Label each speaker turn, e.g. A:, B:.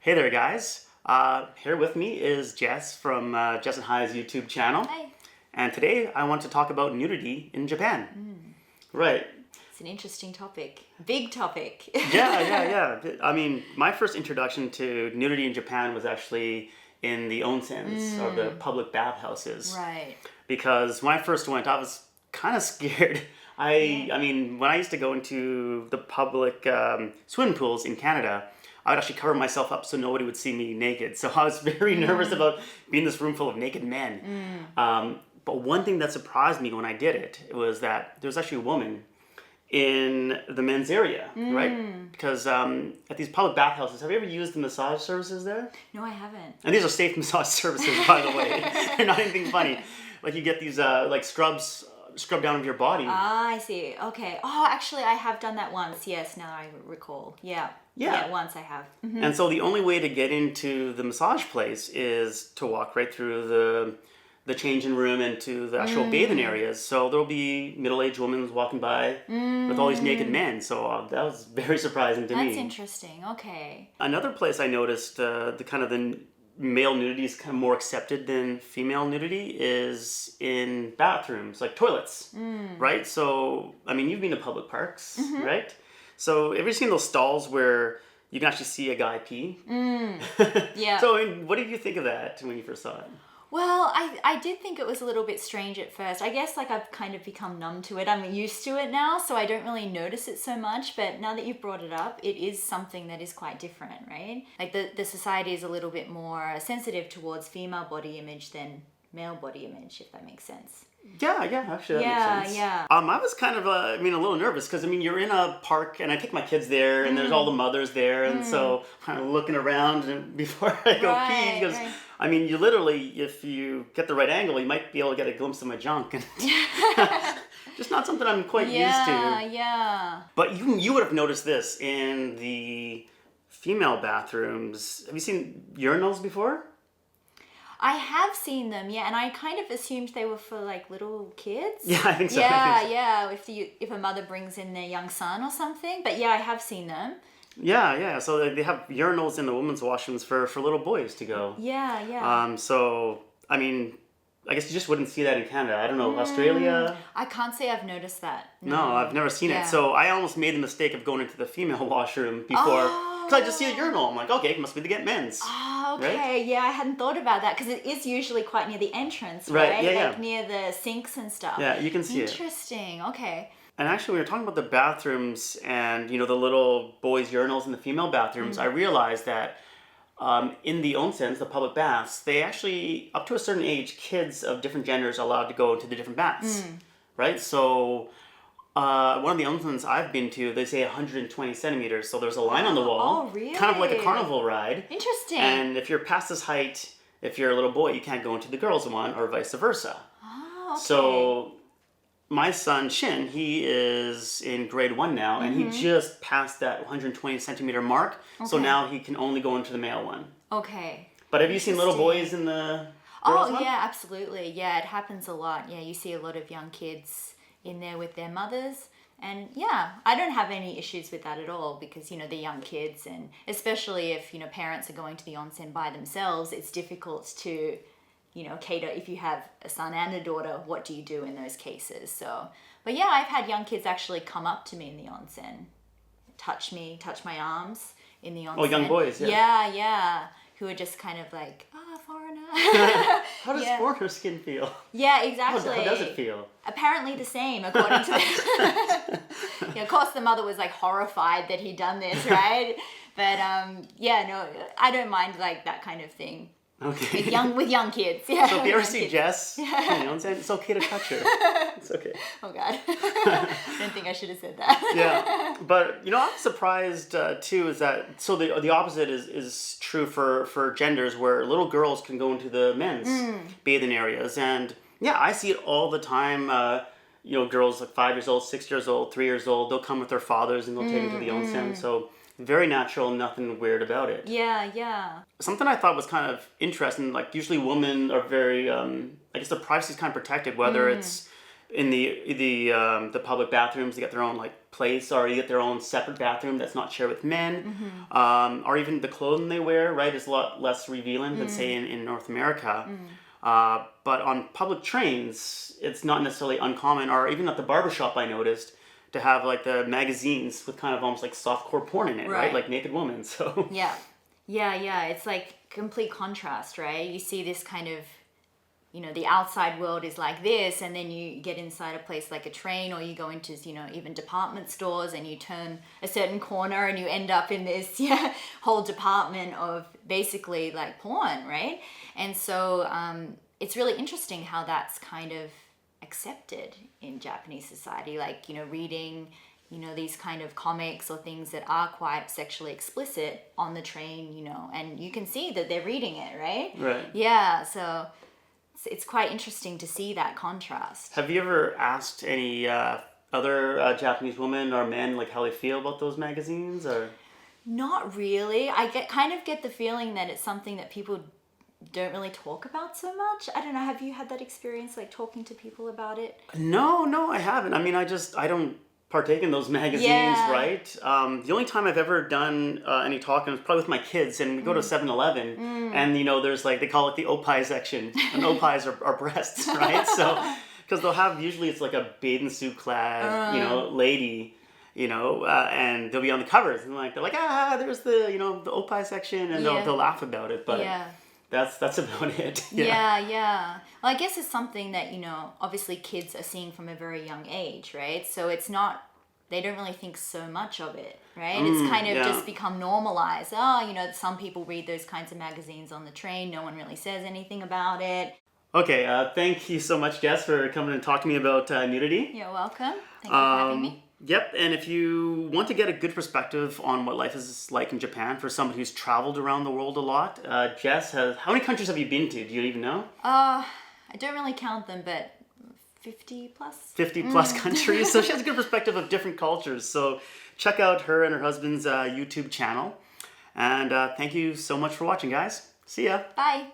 A: Hey there, guys. Here with me is Jess from Jess and Hi's YouTube channel.
B: Hi.
A: And today I want to talk about nudity in Japan. Right.
B: It's an interesting topic. Big topic.
A: Yeah. I mean, my first introduction to nudity in Japan was actually in the onsens, or the public bathhouses.
B: Right.
A: Because when I first went, I was kind of scared. I mean, when I used to go into the public swimming pools in Canada, I would actually cover myself up so nobody would see me naked. So I was very nervous about being in this room full of naked men. But one thing that surprised me when I did it was that there was actually a woman in the men's area, right? Because at these public bathhouses, have you ever used the massage services there?
B: No, I haven't.
A: And these are safe massage services, by the way. They're not anything funny. Like you get these like scrub down of your body.
B: Ah, I see. Okay. Oh, actually, I have done that once. Yes, now I recall. Yeah, once I have.
A: And so the only way to get into the massage place is to walk right through the changing room into the actual bathing areas. So there'll be middle-aged women walking by with all these naked men. So that was very surprising to me.
B: That's interesting. Okay.
A: Another place I noticed the male nudity is kind of more accepted than female nudity is in bathrooms, like toilets, right? So, I mean, you've been to public parks, right? So, have you seen those stalls where you can actually see a guy pee?
B: Yeah.
A: So, I mean, what did you think of that when you first saw it?
B: Well, I did think it was a little bit strange at first. I guess like I've kind of become numb to it. I'm used to it now, so I don't really notice it so much. But now that you've brought it up, it is something that is quite different, right? Like the society is a little bit more sensitive towards female body image than male body image, if that makes sense.
A: Yeah, actually that makes sense.
B: Yeah.
A: I was kind of, a little nervous because, you're in a park and I take my kids there and there's all the mothers there and so kind of looking around and before I go pee because, you literally, if you get the right angle, you might be able to get a glimpse of my junk. And just not something I'm quite used to.
B: Yeah.
A: But you would have noticed this in the female bathrooms. Have you seen urinals before?
B: I have seen them, yeah, and I kind of assumed they were for like little kids.
A: Yeah, I think so.
B: Yeah. If a mother brings in their young son or something, but yeah, I have seen them.
A: Yeah. So they have urinals in the women's washrooms for little boys to go.
B: Yeah.
A: So I guess you just wouldn't see that in Canada. I don't know, Australia.
B: I can't say I've noticed that.
A: No, I've never seen it. So I almost made the mistake of going into the female washroom before. Because I just see a urinal. I'm like, okay, it must be to get men's.
B: Oh, okay. Right? Yeah, I hadn't thought about that because it is usually quite near the entrance,
A: right?
B: Right,
A: yeah.
B: Like near the sinks and stuff.
A: Yeah, you can see
B: Interesting. Okay.
A: And actually, when we were talking about the bathrooms and, the little boys' urinals in the female bathrooms, I realized that in the onsens, the public baths, they actually, up to a certain age, kids of different genders are allowed to go into the different baths, right? So one of the onsens I've been to, they say 120 centimeters, so there's a line on the wall.
B: Oh, really?
A: Kind of like a carnival ride.
B: Interesting.
A: And if you're past this height, if you're a little boy, you can't go into the girls' one, or vice versa.
B: Oh, okay.
A: So my son, Shin, he is in grade 1 now, and he just passed that 120 centimeter mark, so now he can only go into the male one.
B: Okay.
A: But have you seen little boys in the girls' one?
B: Yeah, absolutely. Yeah, it happens a lot. Yeah, you see a lot of young kids in there with their mothers. And yeah, I don't have any issues with that at all because, they're young kids. And especially if, parents are going to the onsen by themselves, it's difficult to, cater. If you have a son and a daughter, what do you do in those cases? So, but yeah, I've had young kids actually come up to me in the onsen, touch my arms in the onsen.
A: Oh, young boys, yeah.
B: Yeah. Who are just kind of like, foreigner.
A: How does foreigner skin feel?
B: Yeah, exactly.
A: How does it feel?
B: Apparently the same, according to the... Of course, the mother was like horrified that he'd done this, right? But no, I don't mind like that kind of thing.
A: Okay.
B: With young kids. Yeah.
A: So if you ever see Jess, it's okay to touch her. It's okay.
B: Oh God. I didn't think I should have said that.
A: Yeah. But, I'm surprised too is that, so the opposite is true for genders where little girls can go into the men's bathing areas. And yeah, I see it all the time. Girls like 5 years old, 6 years old, 3 years old, they'll come with their fathers and they'll take them to the onsen. So very natural, nothing weird about it.
B: Yeah.
A: Something I thought was kind of interesting, like usually women are very, I guess the privacy is kind of protected, whether it's, in the public bathrooms, they get their own like place, or you get their own separate bathroom that's not shared with men, or even the clothing they wear, right, is a lot less revealing than say in North America. But on public trains, it's not necessarily uncommon, or even at the barbershop I noticed, to have like the magazines with kind of almost like softcore porn in it, right? Like naked women. So
B: yeah, it's like complete contrast, right? You see this kind of, you know, the outside world is like this, and then you get inside a place like a train, or you go into, you know, even department stores, and you turn a certain corner and you end up in this whole department of basically like porn, right? And so it's really interesting how that's kind of accepted in Japanese society, like, you know, reading, you know, these kind of comics or things that are quite sexually explicit on the train, you know, and you can see that they're reading it, right?
A: Right.
B: Yeah, so it's quite interesting to see that contrast.
A: Have you ever asked any other Japanese women or men like how they feel about those magazines, or?
B: Not really. I kind of get the feeling that it's something that people don't really talk about so much. I don't know. Have you had that experience, like talking to people about it?
A: No, I haven't. I mean, I don't partake in those magazines, right? The only time I've ever done any talking was probably with my kids, and we go to 7-Eleven, and you know, there's like, they call it the opai section, and opais are breasts, right? So, because they'll have, usually it's like a bathing suit clad, you know, lady, you know, and they'll be on the covers, and like they're like, there's the, you know, the opai section, and they'll laugh about it, but. Yeah. That's about it.
B: Yeah. Well, I guess it's something that, you know, obviously kids are seeing from a very young age, right? So it's not, they don't really think so much of it, right? It's kind of just become normalized. Oh, you know, some people read those kinds of magazines on the train. No one really says anything about it.
A: Okay, thank you so much, Jess, for coming and talking to me about nudity.
B: You're welcome. Thank you for having me.
A: Yep, and if you want to get a good perspective on what life is like in Japan for somebody who's traveled around the world a lot, Jess, how many countries have you been to? Do you even know?
B: I don't really count them, but 50 plus.
A: 50 plus countries. So she has a good perspective of different cultures. So check out her and her husband's YouTube channel. And thank you so much for watching, guys. See ya.
B: Bye.